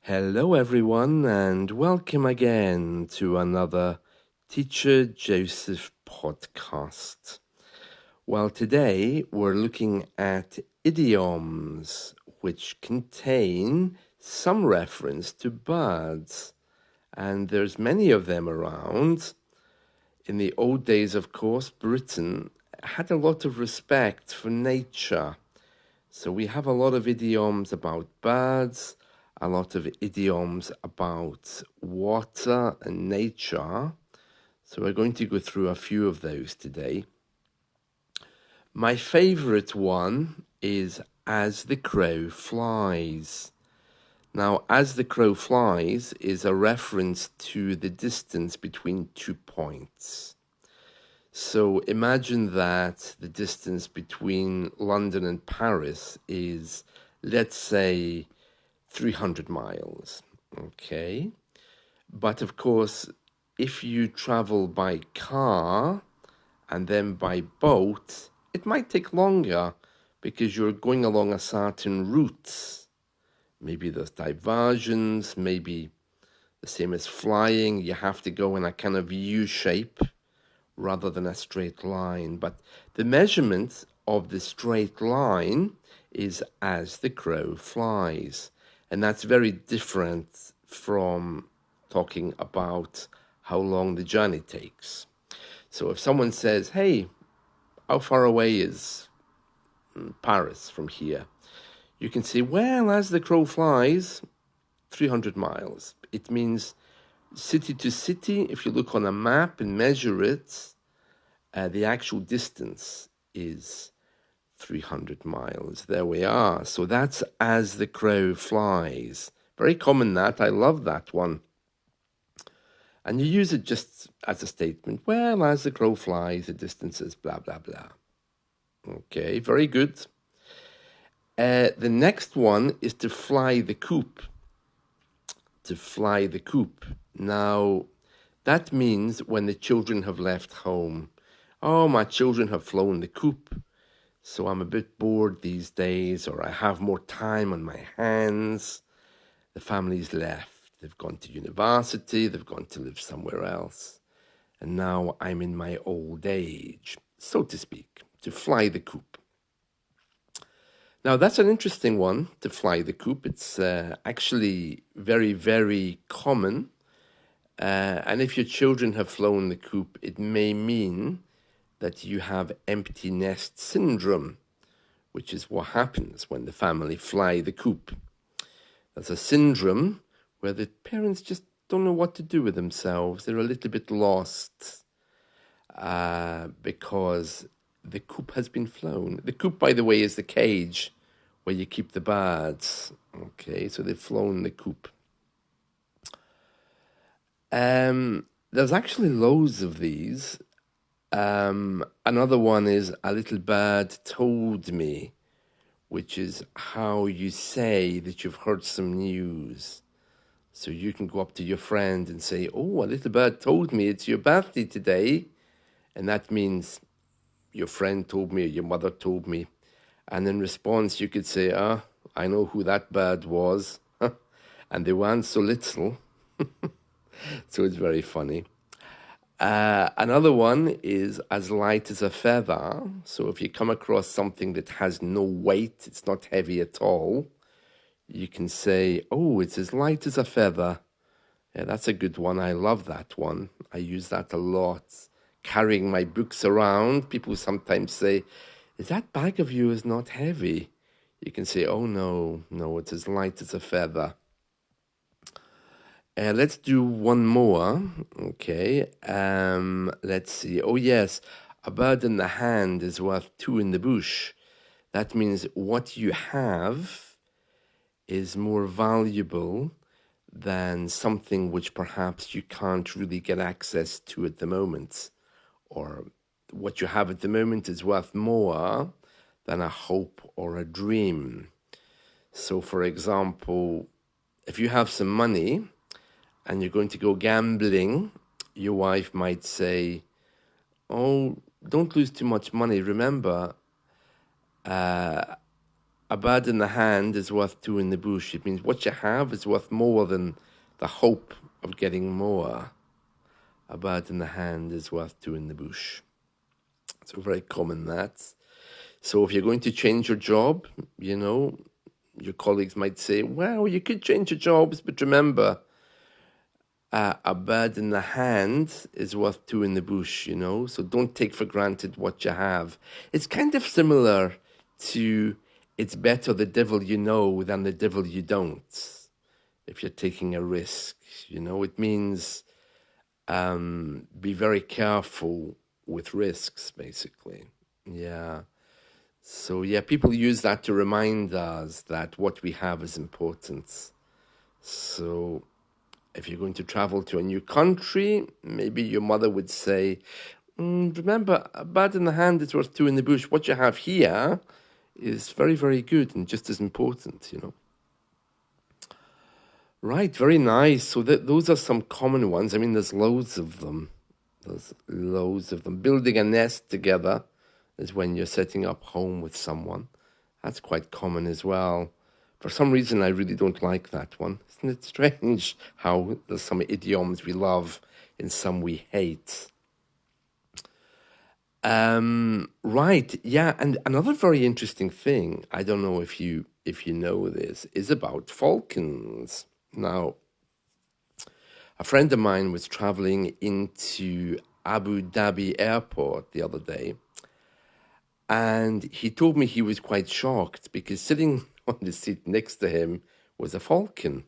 Hello, everyone, and welcome again to another Teacher Joseph podcast. Well, today we're looking at idioms, which contain some reference to birds, and there's many of them around. In the old days, of course, Britain had a lot of respect for nature. So we have a lot of idioms about birds, a lot of idioms about water and nature. So we're going to go through a few of those today. My favorite one is as the crow flies. Now, as the crow flies is a reference to the distance between 2 points. So imagine that the distance between London and Paris is, let's say, 300 miles, okay? But of course, if you travel by car and then by boat, it might take longer because you're going along a certain route. Maybe there's diversions, maybe the same as flying, you have to go in a kind of U shape rather than a straight line. But the measurement of the straight line is as the crow flies. And that's very different from talking about how long the journey takes. So if someone says, hey, how far away is Paris from here? You can say, well, as the crow flies, 300 miles. It means city to city. If you look on a map and measure it, the actual distance is 300 miles. There we are. So that's as the crow flies. Very common that. I love that one. And you use it just as a statement. Well, as the crow flies, the distance is blah, blah, blah. Okay, very good. The next one is to fly the coop. To fly the coop. Now, that means when the children have left home. Oh, my children have flown the coop, so I'm a bit bored these days, or I have more time on my hands. The family's left. They've gone to university, they've gone to live somewhere else. And now I'm in my old age, so to speak, to fly the coop. Now, that's an interesting one, to fly the coop. It's actually very, very common. And if your children have flown the coop, it may mean that you have empty nest syndrome, which is what happens when the family fly the coop. There's a syndrome where the parents just don't know what to do with themselves. They're a little bit lost because the coop has been flown. The coop, by the way, is the cage where you keep the birds. Okay, so they've flown the coop. There's actually loads of these. Another one is a little bird told me, which is how you say that you've heard some news. So you can go up to your friend and say, oh, a little bird told me it's your birthday today. And that means your friend told me or your mother told me. And in response, you could say, I know who that bird was. And they weren't so little. So it's very funny. Another one is as light as a feather. So if you come across something that has no weight, it's not heavy at all, you can say, oh, it's as light as a feather. Yeah, that's a good one. I love that one. I use that a lot. Carrying my books around, people sometimes say, is that bag of yours not heavy? You can say, oh, no, it's as light as a feather. Let's do one more. Okay. Let's see. Oh, yes. A bird in the hand is worth two in the bush. That means what you have is more valuable than something which perhaps you can't really get access to at the moment. Or what you have at the moment is worth more than a hope or a dream. So, for example, if you have some money and you're going to go gambling, your wife might say, oh, don't lose too much money. Remember, a bird in the hand is worth two in the bush. It means what you have is worth more than the hope of getting more. A bird in the hand is worth two in the bush. So very common that. So if you're going to change your job, you know, your colleagues might say, well, you could change your jobs, but remember, a bird in the hand is worth two in the bush, you know, so don't take for granted what you have. It's kind of similar to it's better the devil you know than the devil you don't, if you're taking a risk, you know. It means be very careful with risks, basically. Yeah. So, yeah, people use that to remind us that what we have is important. So, if you're going to travel to a new country, maybe your mother would say, remember, a bird in the hand is worth two in the bush. What you have here is very, very good and just as important, you know. Right, very nice. So those are some common ones. I mean, there's loads of them. There's loads of them. Building a nest together is when you're setting up home with someone. That's quite common as well. For some reason, I really don't like that one. Isn't it strange how there's some idioms we love and some we hate? Right, yeah, and another very interesting thing, I don't know if you know this, is about falcons. Now, a friend of mine was traveling into Abu Dhabi airport the other day, and he told me he was quite shocked because sitting on the seat next to him was a falcon.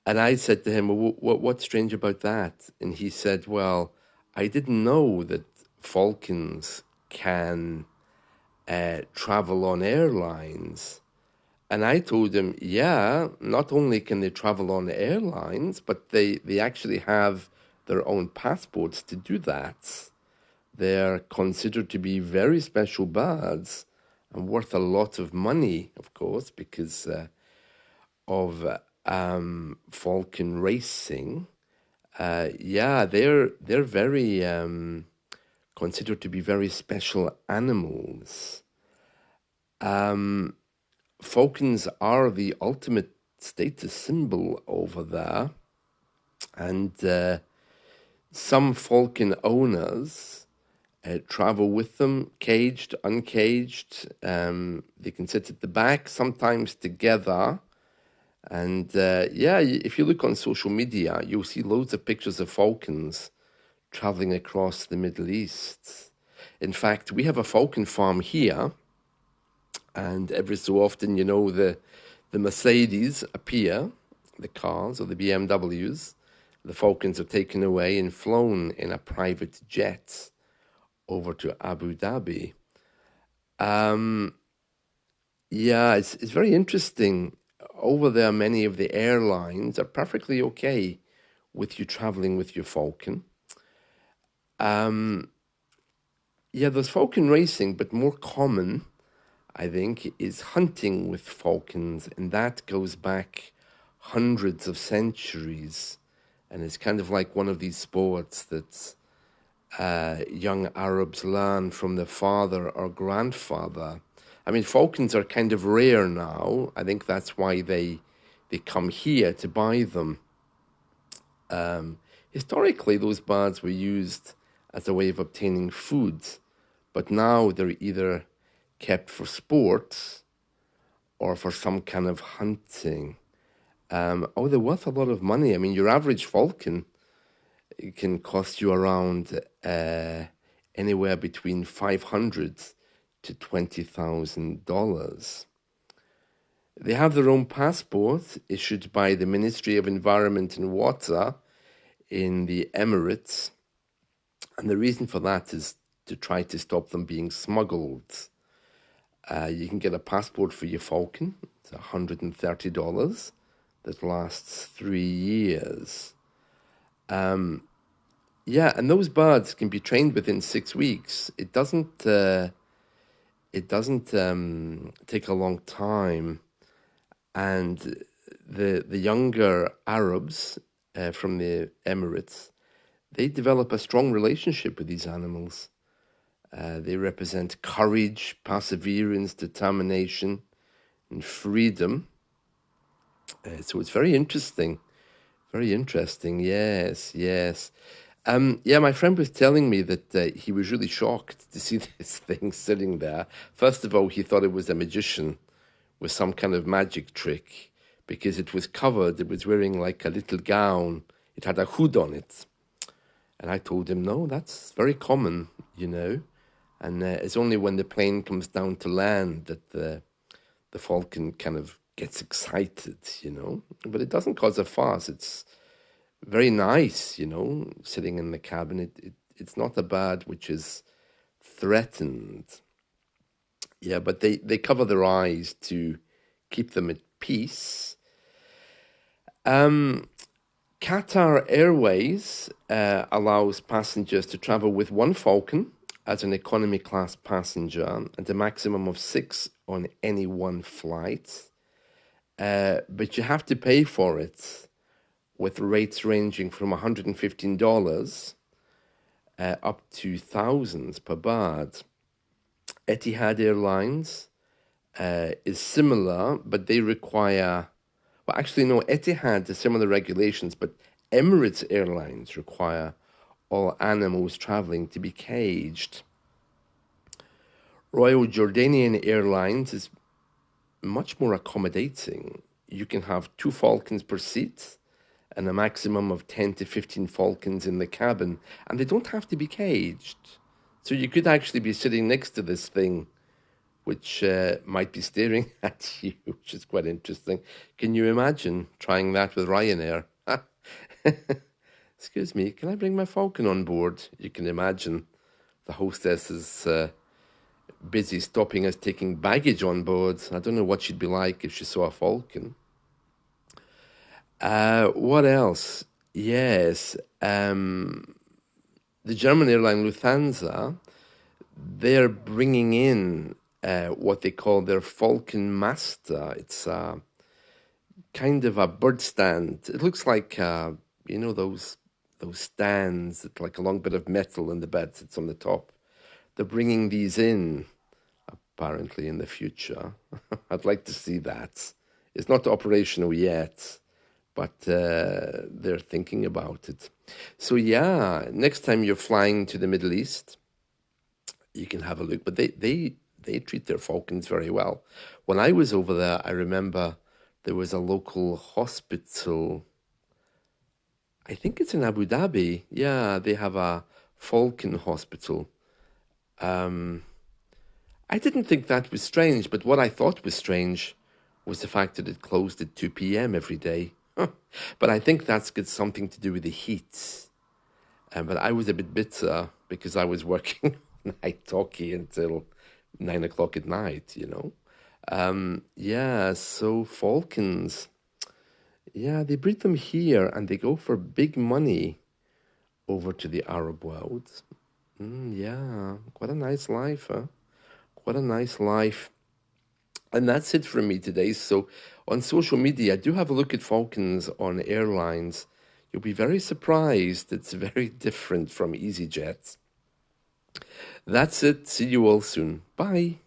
And I said to him, well, what's strange about that? And he said, well, I didn't know that falcons can travel on airlines. And I told him, yeah, not only can they travel on airlines, but they actually have their own passports to do that. They're considered to be very special birds and worth a lot of money, of course, because of falcon racing. Yeah, they're very considered to be very special animals. Falcons are the ultimate status symbol over there, and some falcon owners travel with them, caged, uncaged. They can sit at the back, sometimes together. And yeah, if you look on social media, you'll see loads of pictures of falcons traveling across the Middle East. In fact, we have a falcon farm here, and every so often, you know, the Mercedes appear, the cars or the BMWs. The falcons are taken away and flown in a private jet over to Abu Dhabi. Yeah, it's very interesting. Over there, many of the airlines are perfectly okay with you traveling with your falcon. Yeah, there's falcon racing, but more common, I think, is hunting with falcons, and that goes back hundreds of centuries, and it's kind of like one of these sports that young Arabs learn from their father or grandfather. I mean, falcons are kind of rare now. I think that's why they come here to buy them. Historically, those birds were used as a way of obtaining food, but now they're either kept for sport or for some kind of hunting. They're worth a lot of money. I mean, your average falcon, it can cost you around anywhere between $500 to $20,000. They have their own passport issued by the Ministry of Environment and Water in the Emirates, and the reason for that is to try to stop them being smuggled. You can get a passport for your falcon. It's $130 that lasts 3 years. Yeah, and those birds can be trained within 6 weeks. It doesn't take a long time, and the younger Arabs from the Emirates, they develop a strong relationship with these animals. They represent courage, perseverance, determination, and freedom. So it's very interesting. Very interesting. Yes, yes. Yeah, my friend was telling me that he was really shocked to see this thing sitting there. First of all, he thought it was a magician with some kind of magic trick because it was covered. It was wearing like a little gown. It had a hood on it. And I told him, no, that's very common, you know. And it's only when the plane comes down to land that the falcon kind of gets excited, you know. But it doesn't cause a fuss. It's very nice, you know, sitting in the cabin. It's not a bird which is threatened. Yeah, but they cover their eyes to keep them at peace. Qatar Airways allows passengers to travel with one falcon as an economy class passenger and a maximum of 6 on any one flight. But you have to pay for it with rates ranging from $115 up to thousands per bird. Etihad Airlines is similar, but they require, well, actually, no, Etihad has similar regulations, but Emirates Airlines require all animals traveling to be caged. Royal Jordanian Airlines is much more accommodating. You can have 2 falcons per seat and a maximum of 10 to 15 falcons in the cabin, and they don't have to be caged. So you could actually be sitting next to this thing, which might be staring at you, which is quite interesting. Can you imagine trying that with Ryanair? Excuse me, can I bring my falcon on board? You can imagine the hostess is busy stopping us taking baggage on board. I don't know what she'd be like if she saw a falcon. What else? Yes, the German airline Lufthansa, they're bringing in what they call their Falcon Master. It's kind of a bird stand. It looks like you know those stands, it's like a long bit of metal in the bed sits on the top. They're bringing these in apparently in the future. I'd like to see that. It's not operational yet, but they're thinking about it. So yeah, next time you're flying to the Middle East, you can have a look. But they treat their falcons very well. When I was over there, I remember there was a local hospital. I think it's in Abu Dhabi. Yeah, they have a falcon hospital. I didn't think that was strange, but what I thought was strange was the fact that it closed at 2 p.m. every day. But I think that's got something to do with the heat. But I was a bit bitter because I was working night talkie until 9 o'clock at night, you know. Yeah, so falcons, yeah, they breed them here and they go for big money over to the Arab world. Yeah, quite a nice life, huh? Quite a nice life. And that's it from me today. So on social media, do have a look at falcons on airlines. You'll be very surprised. It's very different from EasyJet. That's it. See you all soon. Bye.